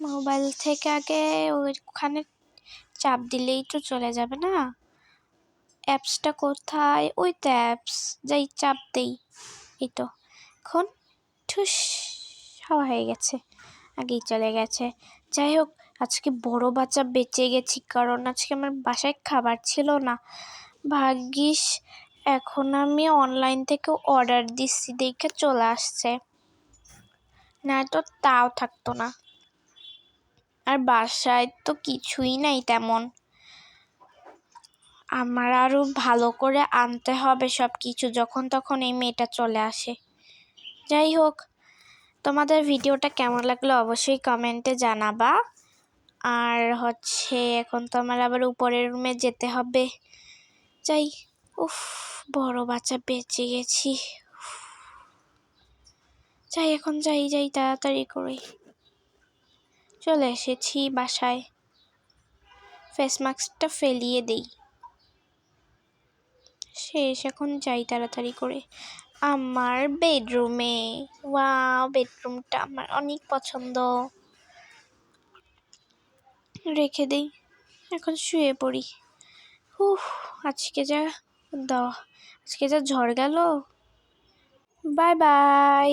Mobile থেকে আগে ওইখানে চাপ দিলেই তো চলে যাবে না? অ্যাপসটা কোথায়? ওই তো অ্যাপস, যাই চাপ দেই। এই তো এখন ঠুস হাওয়া হয়ে গেছে, আগেই চলে গেছে। যাই হোক, আজকে বড় বাচ্চা বেঁচে গেছি, কারণ আজকে আমার বাসায় খাবার ছিল না। ভাগ্যিস এখন আমি অনলাইন থেকে অর্ডার দিচ্ছি দেখে চলে আসছে, না তো তাও থাকতো না। আর বাসায় তো কিছুই নাই তেমন, আমার আরও ভালো করে আনতে হবে সব কিছু, যখন তখন এই মেয়েটা চলে আসে। যাই হোক, তোমাদের ভিডিওটা কেমন লাগলো অবশ্যই কমেন্টে জানাবা। আর এখন তো আমার আবার উপরের রুমে যেতে হবে। যাই, উফ, বড় বাচ্চা বেঁচে গেছি। যাই এখন যাই তাড়াতাড়ি করে। চলে এসেছি বাসায়, ফেস মাস্কটা ফেলিয়ে দেই। শেষ, এখন যাই তাড়াতাড়ি করে আমার বেডরুমে। ওয়াও, বেডরুমটা আমার অনেক পছন্দ। রেখে দেই, এখন শুয়ে পড়ি। আজকে যা ঝড় গেল। Bye bye.